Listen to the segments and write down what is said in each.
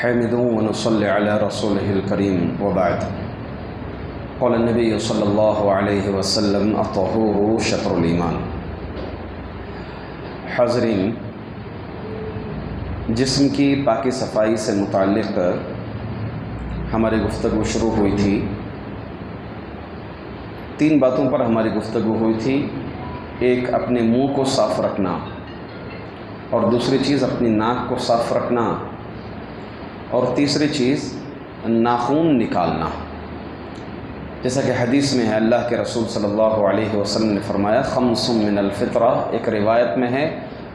حمدوا ونصلي على رسوله الكريم وبعد قال النبي صلى الله عليه وسلم الطهور شطر الایمان۔ حاضرین، جسم کی پاکی صفائی سے متعلق ہماری گفتگو شروع ہوئی تھی۔ تین باتوں پر ہماری گفتگو ہوئی تھی۔ ایک، اپنے منہ کو صاف رکھنا، اور دوسری چیز اپنی ناک کو صاف رکھنا، اور تیسری چیز ناخن نکالنا۔ جیسا کہ حدیث میں ہے، اللہ کے رسول صلی اللہ علیہ وسلم نے فرمایا خمس من الفطرہ، ایک روایت میں ہے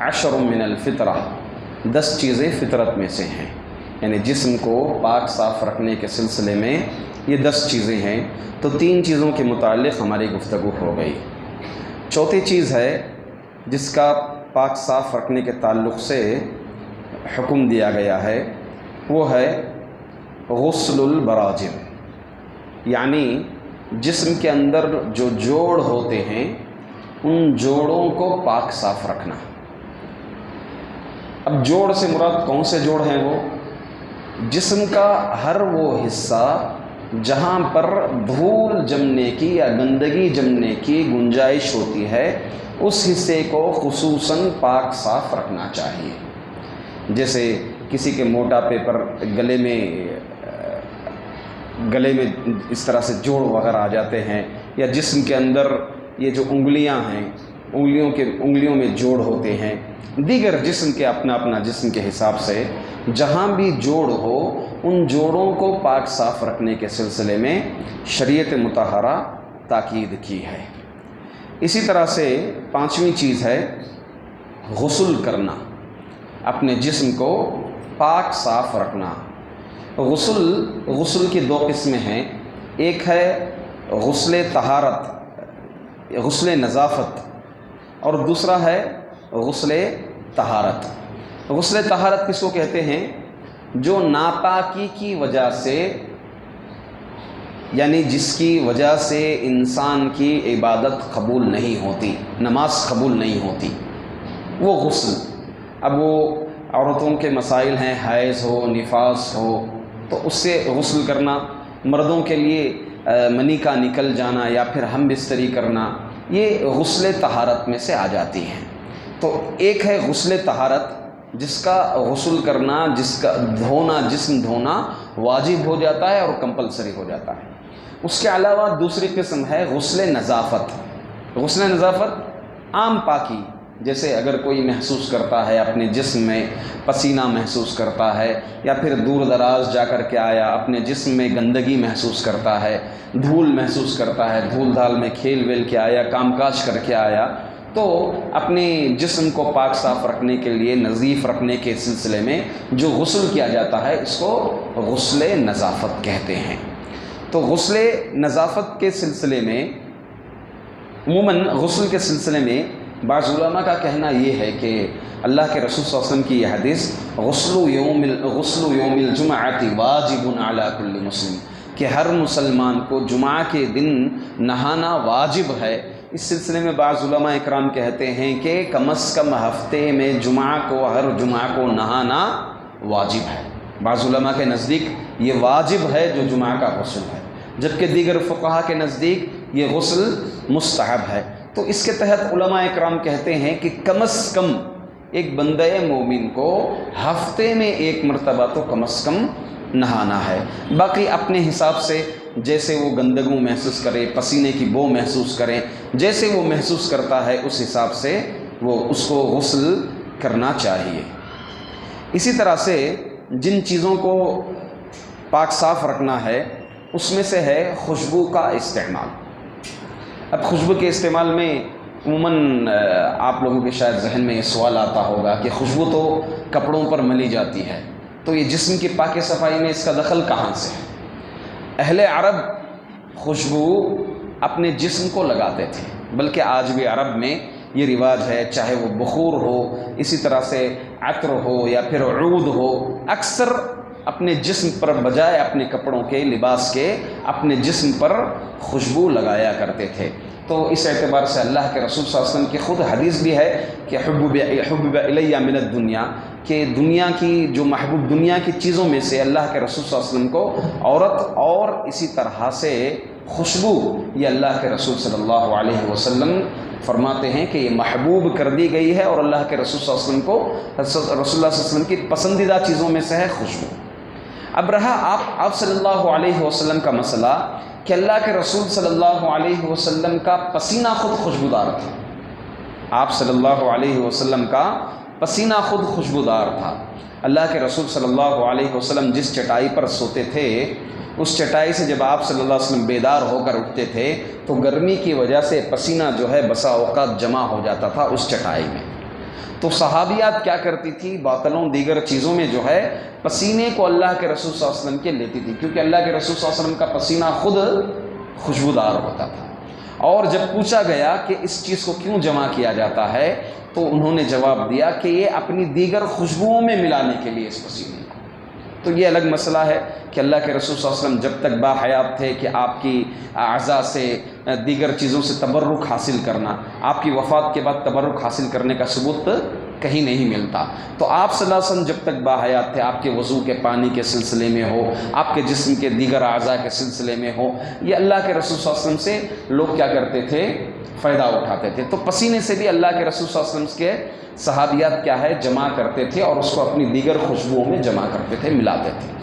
10 من الفطرہ، 10 چیزیں فطرت میں سے ہیں، یعنی جسم کو پاک صاف رکھنے کے سلسلے میں یہ 10 چیزیں ہیں۔ تو 3 چیزوں کے متعلق ہماری گفتگو ہو گئی۔ چوتھی چیز ہے جس کا پاک صاف رکھنے کے تعلق سے حکم دیا گیا ہے، وہ ہے غسل البراجم، یعنی جسم کے اندر جو جوڑ ہوتے ہیں ان جوڑوں کو پاک صاف رکھنا۔ اب جوڑ سے مراد کون سے جوڑ ہیں؟ وہ جسم کا ہر وہ حصہ جہاں پر دھول جمنے کی یا گندگی جمنے کی گنجائش ہوتی ہے، اس حصے کو خصوصاً پاک صاف رکھنا چاہیے۔ جیسے کسی کے موٹاپے پر گلے میں اس طرح سے جوڑ وغیرہ آ جاتے ہیں، یا جسم کے اندر یہ جو انگلیاں ہیں، انگلیوں میں جوڑ ہوتے ہیں، دیگر جسم کے اپنا جسم کے حساب سے جہاں بھی جوڑ ہو ان جوڑوں کو پاک صاف رکھنے کے سلسلے میں شریعت مطہرہ تاکید کی ہے۔ اسی طرح سے 5ویں چیز ہے غسل کرنا، اپنے جسم کو پاک صاف رکھنا۔ غسل کی 2 قسمیں ہیں، ایک ہے غسل طہارت، غسل نظافت، اور دوسرا ہے غسل طہارت۔ غسل طہارت کس کو کہتے ہیں؟ جو ناپاکی کی وجہ سے، یعنی جس کی وجہ سے انسان کی عبادت قبول نہیں ہوتی، نماز قبول نہیں ہوتی، وہ غسل۔ اب وہ عورتوں کے مسائل ہیں، حیض ہو، نفاس ہو، تو اس سے غسل کرنا، مردوں کے لیے منی کا نکل جانا یا پھر ہم بستری کرنا، یہ غسل طہارت میں سے آ جاتی ہیں۔ تو ایک ہے غسل طہارت جس کا غسل کرنا، جس کا دھونا، جسم دھونا واجب ہو جاتا ہے اور کمپلسری ہو جاتا ہے۔ اس کے علاوہ دوسری قسم ہے غسل نظافت۔ غسل نظافت عام پاکی، جیسے اگر کوئی محسوس کرتا ہے اپنے جسم میں پسینہ محسوس کرتا ہے، یا پھر دور دراز جا کر کے آیا اپنے جسم میں گندگی محسوس کرتا ہے، دھول محسوس کرتا ہے، دھول دھال میں کھیل ویل کے آیا، کام کاج کر کے آیا، تو اپنے جسم کو پاک صاف رکھنے کے لیے، نظیف رکھنے کے سلسلے میں جو غسل کیا جاتا ہے اس کو غسل نظافت کہتے ہیں۔ تو غسل نظافت کے سلسلے میں، عموماً غسل کے سلسلے میں بعض علماء کا کہنا یہ ہے کہ اللہ کے رسول صلی اللہ علیہ وسلم کی یہ حدیث غسل یوم الجمعۃ واجب علی کل مسلم، کہ ہر مسلمان کو جمعہ کے دن نہانا واجب ہے۔ اس سلسلے میں بعض علماء اکرام کہتے ہیں کہ کم از کم ہفتے میں ہر جمعہ کو نہانا واجب ہے۔ بعض علماء کے نزدیک یہ واجب ہے جو جمعہ کا غسل ہے، جبکہ دیگر فقہا کے نزدیک یہ غسل مستحب ہے۔ تو اس کے تحت علماء اکرام کہتے ہیں کہ کم از کم ایک بندہ مومن کو ہفتے میں 1 مرتبہ تو کم از کم نہانا ہے۔ باقی اپنے حساب سے جیسے وہ گندگی محسوس کرے، پسینے کی بو محسوس کرے، جیسے وہ محسوس کرتا ہے اس حساب سے وہ اس کو غسل کرنا چاہیے۔ اسی طرح سے جن چیزوں کو پاک صاف رکھنا ہے اس میں سے ہے خوشبو کا استعمال۔ اب خوشبو کے استعمال میں عموماً آپ لوگوں کے شاید ذہن میں یہ سوال آتا ہوگا کہ خوشبو تو کپڑوں پر ملی جاتی ہے، تو یہ جسم کی پاکی صفائی میں اس کا دخل کہاں سے ہے؟ اہل عرب خوشبو اپنے جسم کو لگاتے تھے، بلکہ آج بھی عرب میں یہ رواج ہے، چاہے وہ بخور ہو، اسی طرح سے عطر ہو یا پھر عود ہو، اکثر اپنے جسم پر بجائے اپنے کپڑوں کے، لباس کے، اپنے جسم پر خوشبو لگایا کرتے تھے۔ تو اس اعتبار سے اللہ کے رسول صلی اللہ علیہ وسلم کی خود حدیث بھی ہے کہ حبب الی من الدنیا، کہ دنیا کی جو محبوب دنیا کی چیزوں میں سے اللہ کے رسول صلی اللہ علیہ وسلم کو عورت اور اسی طرح سے خوشبو، یہ اللہ کے رسول صلی اللہ علیہ وسلم فرماتے ہیں کہ یہ محبوب کر دی گئی ہے، اور اللہ کے رسول صلی اللہ علیہ وسلم کو رسول اللہ صلی اللہ علیہ وسلم کی پسندیدہ چیزوں میں سے ہے خوشبو۔ اب رہا آپ صلی اللہ علیہ وسلم کا مسئلہ کہ اللہ کے رسول صلی اللہ علیہ وسلم کا پسینہ خود خوشبودار تھا۔ آپ صلی اللہ علیہ وسلم کا پسینہ خود خوشبودار تھا۔ اللہ کے رسول صلی اللہ علیہ وسلم جس چٹائی پر سوتے تھے، اس چٹائی سے جب آپ صلی اللہ علیہ وسلم بیدار ہو کر اٹھتے تھے تو گرمی کی وجہ سے پسینہ جو ہے بسا اوقات جمع ہو جاتا تھا اس چٹائی میں۔ تو صحابیات کیا کرتی تھی، باطلوں دیگر چیزوں میں جو ہے پسینے کو اللہ کے رسول صلی اللہ علیہ وسلم کے لیتی تھی، کیونکہ اللہ کے رسول صلی اللہ علیہ وسلم کا پسینہ خود خوشبودار ہوتا تھا۔ اور جب پوچھا گیا کہ اس چیز کو کیوں جمع کیا جاتا ہے تو انہوں نے جواب دیا کہ یہ اپنی دیگر خوشبوؤں میں ملانے کے لیے اس پسینے کو۔ تو یہ الگ مسئلہ ہے کہ اللہ کے رسول صلی اللہ علیہ وسلم جب تک باحیات تھے کہ آپ کی اعضاء سے دیگر چیزوں سے تبرک حاصل کرنا، آپ کی وفات کے بعد تبرک حاصل کرنے کا ثبوت کہیں نہیں ملتا۔ تو آپ صلی اللہ علیہ وسلم جب تک باحیات تھے، آپ کے وضو کے پانی کے سلسلے میں ہو، آپ کے جسم کے دیگر اعضاء کے سلسلے میں ہو، یہ اللہ کے رسول صلی اللہ علیہ وسلم سے لوگ کیا کرتے تھے، فائدہ اٹھاتے تھے۔ تو پسینے سے بھی اللہ کے رسول صلی اللہ علیہ وسلم کے صحابیات کیا ہے جمع کرتے تھے اور اس کو اپنی دیگر خوشبوؤں میں جمع کرتے تھے، ملاتے تھے۔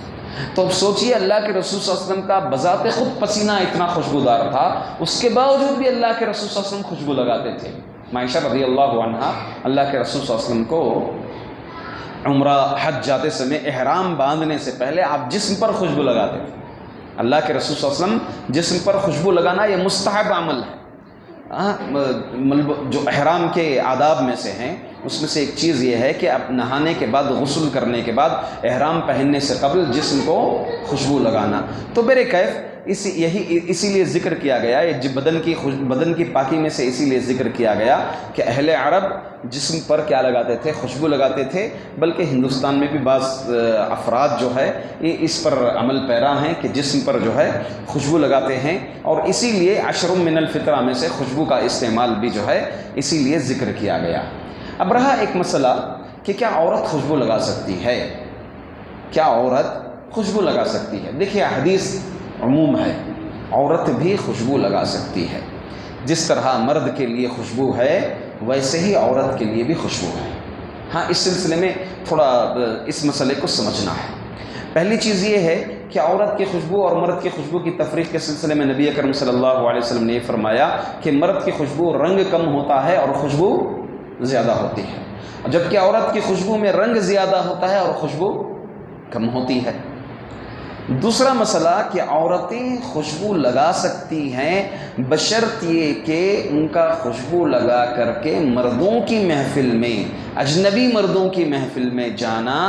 تو اب سوچئے اللہ کے رسول صلی اللہ علیہ وسلم کا بذات خود پسینہ اتنا خوشبودار تھا، اس کے باوجود بھی اللہ کے رسول صلی اللہ علیہ وسلم خوشبو لگاتے تھے۔ عائشہ رضی اللہ عنہا اللہ کے رسول صلی اللہ علیہ وسلم کو عمرہ حج جاتے سمے احرام باندھنے سے پہلے آپ جسم پر خوشبو لگاتے تھے۔ اللہ کے رسول صلی اللہ علیہ وسلم جسم پر خوشبو لگانا یہ مستحب عمل ہے۔ جو احرام کے آداب میں سے ہیں اس میں سے ایک چیز یہ ہے کہ اب نہانے کے بعد، غسل کرنے کے بعد، احرام پہننے سے قبل جسم کو خوشبو لگانا۔ تو میرے کیف اسی لیے ذکر کیا گیا، یہ بدن کی پاکی میں سے اسی لیے ذکر کیا گیا کہ اہل عرب جسم پر کیا لگاتے تھے، خوشبو لگاتے تھے، بلکہ ہندوستان میں بھی بعض افراد جو ہے یہ اس پر عمل پیرا ہیں کہ جسم پر جو ہے خوشبو لگاتے ہیں، اور اسی لیے عشر من الفطرہ میں سے خوشبو کا استعمال بھی جو ہے اسی لیے ذکر کیا گیا۔ اب رہا ایک مسئلہ کہ کیا عورت خوشبو لگا سکتی ہے؟ کیا عورت خوشبو لگا سکتی ہے؟ دیکھیے حدیث عموم ہے، عورت بھی خوشبو لگا سکتی ہے۔ جس طرح مرد کے لیے خوشبو ہے ویسے ہی عورت کے لیے بھی خوشبو ہے۔ ہاں، اس سلسلے میں تھوڑا اس مسئلے کو سمجھنا ہے۔ پہلی چیز یہ ہے کہ عورت کی خوشبو اور مرد کی خوشبو کی تفریق کے سلسلے میں نبی اکرم صلی اللہ علیہ وسلم نے یہ فرمایا کہ مرد کی خوشبو رنگ کم ہوتا ہے اور خوشبو زیادہ ہوتی ہے، جبکہ عورت کی خوشبو میں رنگ زیادہ ہوتا ہے اور خوشبو کم ہوتی ہے۔ دوسرا مسئلہ کہ عورتیں خوشبو لگا سکتی ہیں بشرط یہ کہ ان کا خوشبو لگا کر کے مردوں کی محفل میں، اجنبی مردوں کی محفل میں جانا،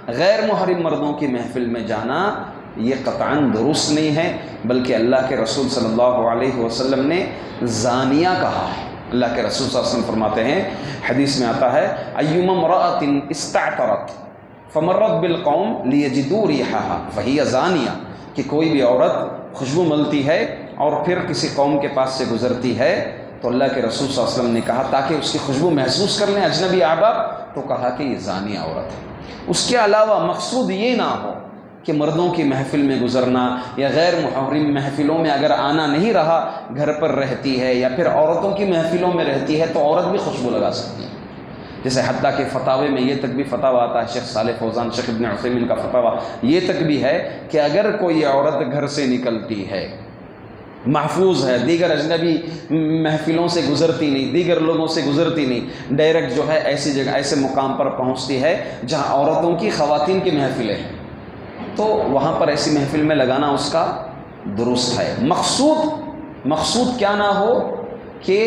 غیر محرم مردوں کی محفل میں جانا یہ قطعاً درست نہیں ہے، بلکہ اللہ کے رسول صلی اللہ علیہ وسلم نے زانیہ کہا ہے۔ اللہ کے رسول صلی اللہ علیہ وسلم فرماتے ہیں، حدیث میں آتا ہے ایما امرأۃ استعطرت فمرت بالقوم لیجدوا ریحها فہی زانیہ، کہ کوئی بھی عورت خوشبو ملتی ہے اور پھر کسی قوم کے پاس سے گزرتی ہے تو اللہ کے رسول صلی اللہ علیہ وسلم نے کہا تاکہ اس کی خوشبو محسوس کر لیں اجنبی احباب، تو کہا کہ یہ زانیہ عورت ہے۔ اس کے علاوہ مقصود یہ نہ ہو کہ مردوں کی محفل میں گزرنا یا غیر محرم محفلوں میں اگر آنا نہیں رہا، گھر پر رہتی ہے یا پھر عورتوں کی محفلوں میں رہتی ہے تو عورت بھی خوشبو لگا سکتی ہے۔ جیسے حتیٰ کہ فتاوے میں یہ تک بھی فتاویٰ آتا ہے، شیخ صالح فوزان، شیخ ابن عثیمین کا فتاویٰ یہ تک بھی ہے کہ اگر کوئی عورت گھر سے نکلتی ہے، محفوظ ہے، دیگر اجنبی محفلوں سے گزرتی نہیں، دیگر لوگوں سے گزرتی نہیں، ڈائریکٹ جو ہے ایسی جگہ ایسے مقام پر پہنچتی ہے جہاں عورتوں کی، خواتین کی محفلیں ہیں، تو وہاں پر ایسی محفل میں لگانا اس کا درست ہے۔ مقصود کیا نہ ہو کہ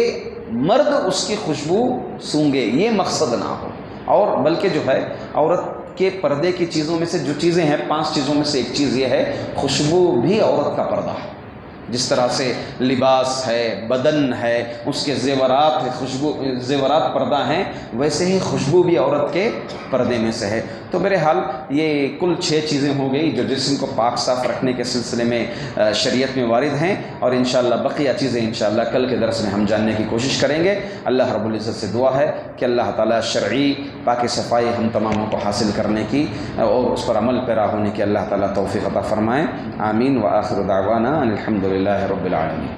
مرد اس کی خوشبو سونگے، یہ مقصد نہ ہو، اور بلکہ جو ہے عورت کے پردے کی چیزوں میں سے جو چیزیں ہیں، 5 چیزوں میں سے ایک چیز یہ ہے خوشبو بھی عورت کا پردہ ہے۔ جس طرح سے لباس ہے، بدن ہے، اس کے زیورات پردہ ہیں، ویسے ہی خوشبو بھی عورت کے پردے میں سے ہے۔ تو بہرحال یہ کل 6 چیزیں ہو گئی جو جسم کو پاک صاف رکھنے کے سلسلے میں شریعت میں وارد ہیں، اور انشاءاللہ بقیہ چیزیں انشاءاللہ کل کے درس میں ہم جاننے کی کوشش کریں گے۔ اللہ رب العزت سے دعا ہے کہ اللہ تعالیٰ شرعی پاک صفائی ہم تماموں کو حاصل کرنے کی اور اس پر عمل پیرا ہونے کی اللہ تعالیٰ توفیق عطا فرمائیں۔ آمین۔ وآخر دعوانا ان الحمد للہ رب العالمین۔